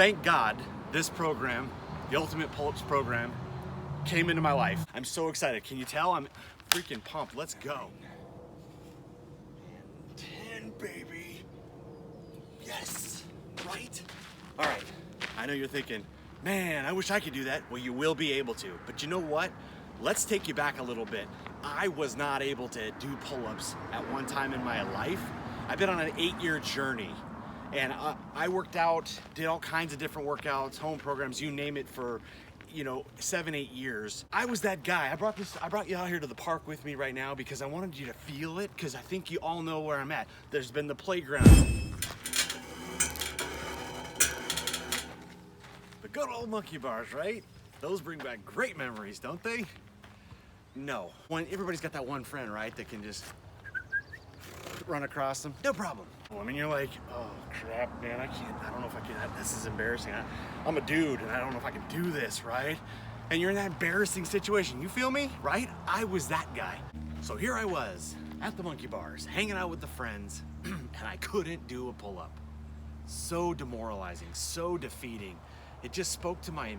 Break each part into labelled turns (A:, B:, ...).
A: Thank God this program, the Ultimate Pull-Ups program, came into my life. I'm so excited. Can you tell? I'm freaking pumped. Let's go. 10, baby. Yes, right? All right, I know you're thinking, man, I wish I could do that. Well, you will be able to. But you know what? Let's take you back a little bit. I was not able to do pull-ups at one time in my life. I've been on an 8-year journey. And I worked out, did all kinds of different workouts, home programs, you name it, for 7, 8 years. I was that guy. I brought you out here to the park with me right now because I wanted you to feel it, because I think you all know where I'm at. There's been the playground. The good old monkey bars, right? Those bring back great memories, don't they? No. Everybody's got that one friend, right, that can just run across them. No problem. I mean, you're like, oh crap, man, I don't know if I can, this is embarrassing. I'm a dude and I don't know if I can do this, right? And you're in that embarrassing situation. You feel me, right? I was that guy. So here I was at the monkey bars, hanging out with the friends, and I couldn't do a pull-up. So demoralizing, so defeating. It just spoke to my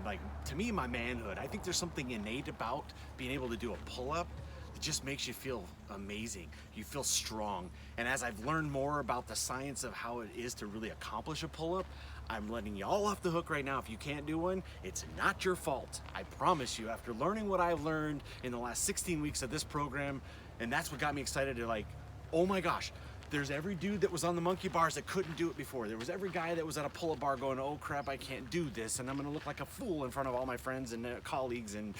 A: manhood. I think there's something innate about being able to do a pull-up. It just makes you feel amazing. You feel strong. And as I've learned more about the science of how it is to really accomplish a pull-up, I'm letting you all off the hook right now. If you can't do one, it's not your fault. I promise you, after learning what I've learned in the last 16 weeks of this program, and that's what got me excited to oh my gosh, there's every dude that was on the monkey bars that couldn't do it before. There was every guy that was at a pull-up bar going, oh crap, I can't do this, and I'm gonna look like a fool in front of all my friends and colleagues and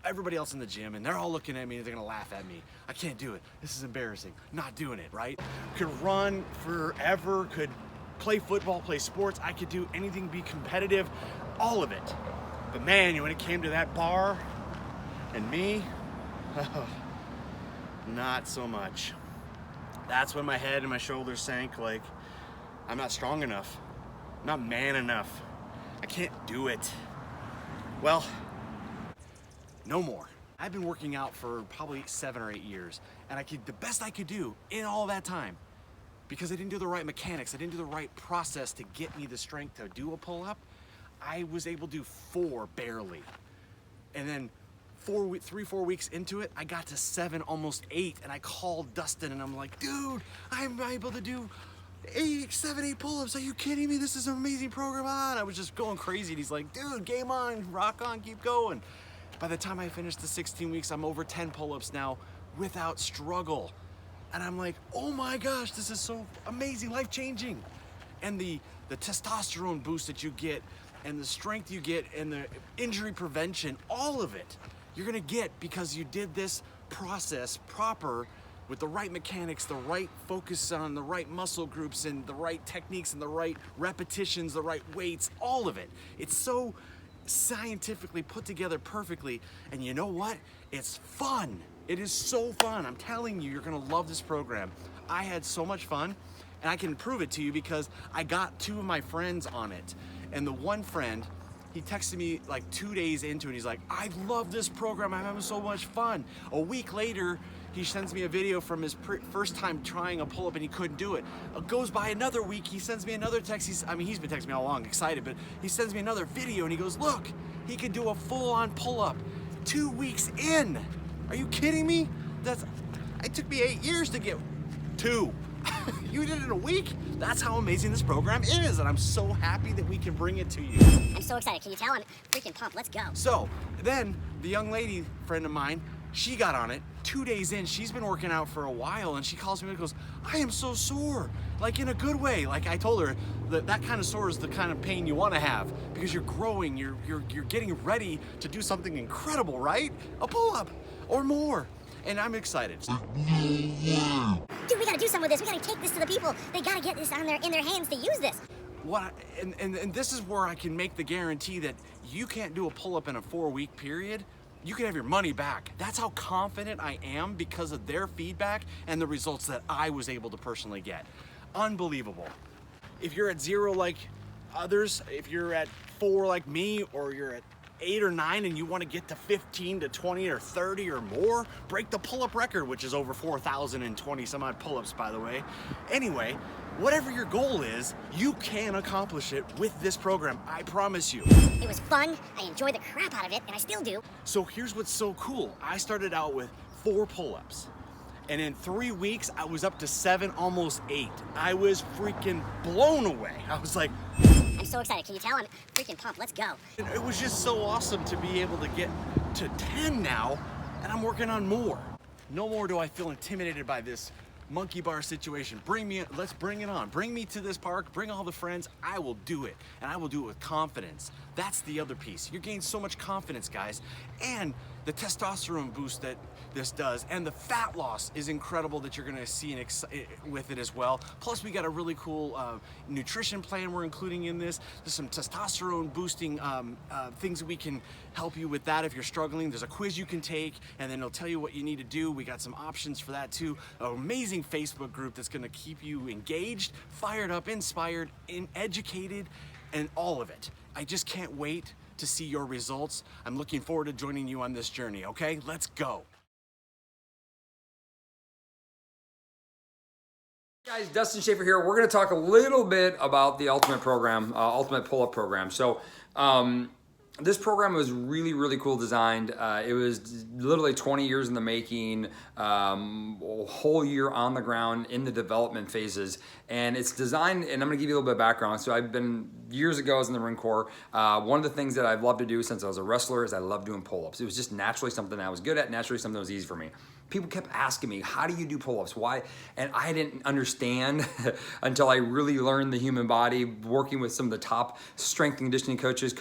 A: everybody else in the gym, and they're all looking at me and they're gonna laugh at me. I can't do it. This is embarrassing. Not doing it, right? Could run forever, could play football, play sports. I could do anything, be competitive, all of it. But man, when it came to that bar and me, not so much. That's when my head and my shoulders sank, like, I'm not strong enough. I'm not man enough. I can't do it. Well, no more. I've been working out for probably 7 or 8 years, and the best I could do in all that time, because I didn't do the right mechanics, I didn't do the right process to get me the strength to do a pull-up, I was able to do 4 barely. And then 3-4 weeks into it, I got to 7, almost 8, and I called Dustin and I'm like, dude, I'm able to do 7, 8 pull-ups. Are you kidding me? This is an amazing program. I was just going crazy, and he's like, dude, game on, rock on, keep going. By the time I finished the 16 weeks, I'm over 10 pull-ups now without struggle. And I'm like, oh my gosh, this is so amazing, life-changing. And the testosterone boost that you get, and the strength you get, and the injury prevention, all of it, you're gonna get because you did this process proper with the right mechanics, the right focus on the right muscle groups, and the right techniques, and the right repetitions, the right weights, all of it. It's so scientifically put together perfectly, and you know what? It's fun. It is so fun. I'm telling you, you're gonna love this program. I had so much fun, and I can prove it to you because I got 2 of my friends on it. And the one friend, he texted me like 2 days into it. He's like, I love this program. I'm having so much fun. A week later, he sends me a video from his first time trying a pull-up and he couldn't do it. It goes by another week, he sends me another text. He's been texting me all along, excited, but he sends me another video and he goes, look, he can do a full-on pull-up 2 weeks in. Are you kidding me? It took me 8 years to get 2. You did it in a week? That's how amazing this program is, and I'm so happy that we can bring it to you.
B: I'm so excited. Can you tell? I'm freaking pumped. Let's go.
A: So then the young lady friend of mine, she got on it 2 days in. She's been working out for a while, and she calls me and goes, I am so sore, like in a good way. Like I told her that kind of sore is the kind of pain you want to have because you're growing, you're getting ready to do something incredible, right? A pull-up or more. And I'm excited.
B: Dude, we gotta do something with this. We gotta take this to the people. They gotta get this in their hands to use this.
A: And this is where I can make the guarantee that you can't do a pull-up in a 4-week period. You can have your money back. That's how confident I am because of their feedback and the results that I was able to personally get. Unbelievable. If you're at 0 like others, if you're at 4 like me, or you're at 8 or 9 and you want to get to 15 to 20 or 30 or more, break the pull-up record, which is over 4,020 some odd pull-ups, by the way. Anyway, Whatever your goal is, you can accomplish it with this program, I promise you.
B: It was fun, I enjoyed the crap out of it, and I still do.
A: So here's what's so cool. I started out with 4 pull-ups. And in 3 weeks, I was up to 7, almost 8. I was freaking blown away. I was like,
B: I'm so excited, can you tell? I'm freaking pumped, let's go.
A: it was just so awesome to be able to get to 10 now, and I'm working on more. No more do I feel intimidated by this monkey bar situation. Let's bring it on. Bring me to this park, bring all the friends, I will do it. And I will do it with confidence. That's the other piece. You're gaining so much confidence, guys. And the testosterone boost that this does, and the fat loss is incredible that you're gonna see with it as well. Plus, we got a really cool nutrition plan we're including in this. There's some testosterone boosting things that we can help you with that if you're struggling. There's a quiz you can take, and then it'll tell you what you need to do. We got some options for that too. An amazing Facebook group that's gonna keep you engaged, fired up, inspired, educated, and all of it. I just can't wait to see your results. I'm looking forward to joining you on this journey, okay? Let's go.
C: Guys, Dustin Schaefer here. We're going to talk a little bit about the Ultimate program, Ultimate Pull-Up program. So this program was really, really cool designed. It was literally 20 years in the making, a whole year on the ground in the development phases. And it's designed, and I'm gonna give you a little bit of background. So years ago I was in the Marine Corps. One of the things that I've loved to do since I was a wrestler is I love doing pull-ups. It was just naturally something I was good at, naturally something that was easy for me. People kept asking me, how do you do pull-ups? Why? And I didn't understand until I really learned the human body, working with some of the top strength and conditioning coaches,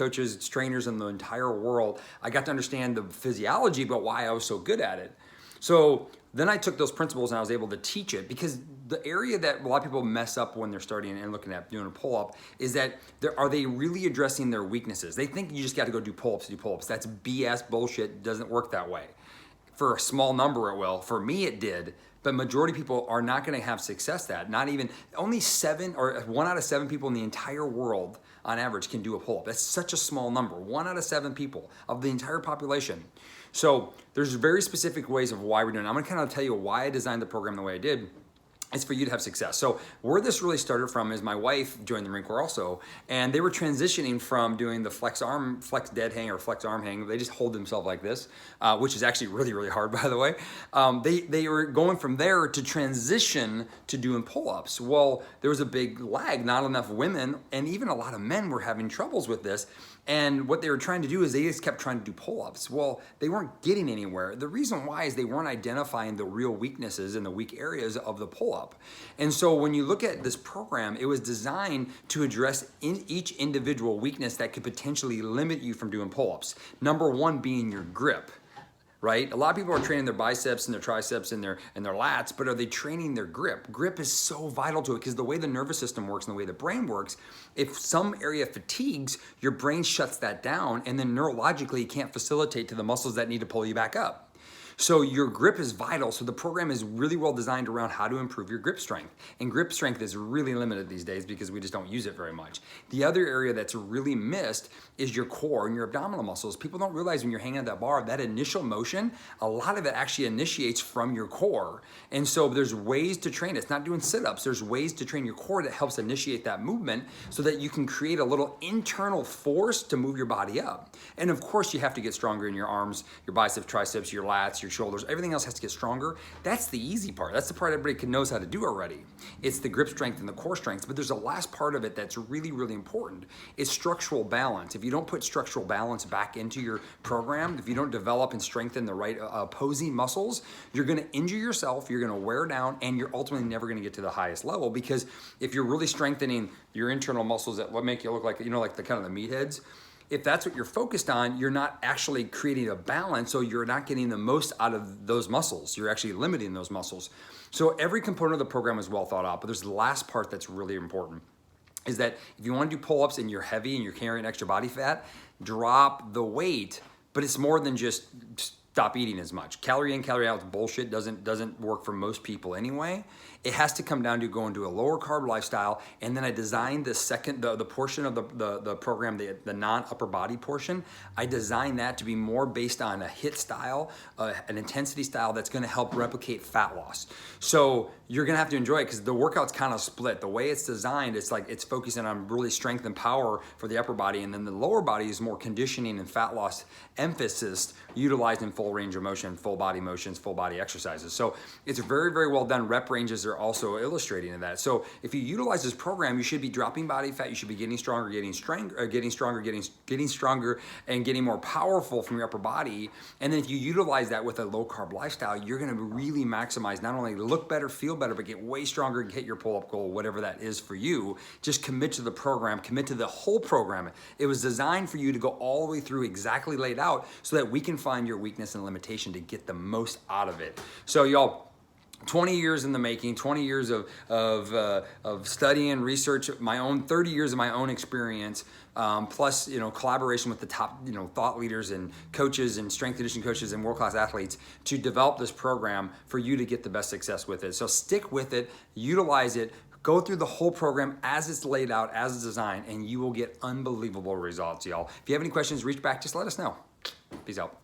C: trainers in the entire world. I got to understand the physiology, but why I was so good at it. So then I took those principles and I was able to teach it, because the area that a lot of people mess up when they're starting and looking at doing a pull-up is that are they really addressing their weaknesses? They think you just got to go do pull-ups. That's BS bullshit. It doesn't work that way. For a small number it will. For me it did, but majority of people are not going to have success at. Not even, only 1 out of 7 people in the entire world on average can do a pull-up. That's such a small number. 1 out of 7 people of the entire population. So there's very specific ways of why we're doing it. I'm going to kind of tell you why I designed the program the way I did. It's for you to have success. So where this really started from is my wife joined the Marine Corps also, and they were transitioning from doing the flex dead hang or flex arm hang. They just hold themselves like this, which is actually really, really hard, by the way. They were going from there to transition to doing pull-ups. Well, there was a big lag. Not enough women and even a lot of men were having troubles with this. And what they were trying to do is they just kept trying to do pull-ups. Well, they weren't getting anywhere. The reason why is they weren't identifying the real weaknesses and the weak areas of the pull-up. And so when you look at this program, it was designed to address each individual weakness that could potentially limit you from doing pull-ups. Number 1 being your grip. Right? A lot of people are training their biceps and their triceps and their lats, but are they training their grip? Grip is so vital to it, because the way the nervous system works and the way the brain works, if some area fatigues, your brain shuts that down, and then neurologically you can't facilitate to the muscles that need to pull you back up. So your grip is vital. So the program is really well designed around how to improve your grip strength. And grip strength is really limited these days because we just don't use it very much. The other area that's really missed is your core and your abdominal muscles. People don't realize when you're hanging at that bar, that initial motion, a lot of it actually initiates from your core. And so there's ways to train it. It's not doing sit-ups. There's ways to train your core that helps initiate that movement so that you can create a little internal force to move your body up. And of course, you have to get stronger in your arms, your biceps, triceps, your lats, your shoulders. Everything else has to get stronger. That's the easy part. That's the part everybody knows how to do already. It's the grip strength and the core strength. But there's a last part of it that's really, really important. It's structural balance. If you don't put structural balance back into your program, if you don't develop and strengthen the right opposing muscles, you're going to injure yourself, you're going to wear down, and you're ultimately never going to get to the highest level. Because if you're really strengthening your internal muscles that what make you look like, like the kind of the meatheads, if that's what you're focused on, you're not actually creating a balance, so you're not getting the most out of those muscles. You're actually limiting those muscles. So every component of the program is well thought out, but there's the last part that's really important, is that if you want to do pull-ups and you're heavy and you're carrying extra body fat, drop the weight, but it's more than just stop eating as much. Calorie in, calorie out is bullshit, doesn't work for most people anyway. it has to come down to going to a lower carb lifestyle. And then I designed the portion of the program, the non-upper body portion, I designed that to be more based on a HIIT style, an intensity style that's gonna help replicate fat loss. So you're gonna have to enjoy it because the workout's kind of split. The way it's designed, it's like it's focusing on really strength and power for the upper body, and then the lower body is more conditioning and fat loss emphasis, utilized in full range of motion, full body motions, full body exercises. So it's very, very well done. Rep ranges are also illustrating that. So if you utilize this program, you should be dropping body fat, you should be getting stronger, getting stronger, and getting more powerful from your upper body. And then if you utilize that with a low carb lifestyle, you're gonna really maximize, not only look better, feel better, but get way stronger and hit your pull-up goal, whatever that is for you. Just commit to the program, commit to the whole program. It was designed for you to go all the way through, exactly laid out, so that we can find your weakness and limitation to get the most out of it. So y'all, 20 years in the making, 20 years of studying, research, my own 30 years of my own experience, plus collaboration with the top thought leaders and coaches and strength conditioning coaches and world-class athletes to develop this program for you to get the best success with it. So stick with it, utilize it, go through the whole program as it's laid out, as it's designed, and you will get unbelievable results, y'all. If you have any questions, reach back, just let us know. Peace out.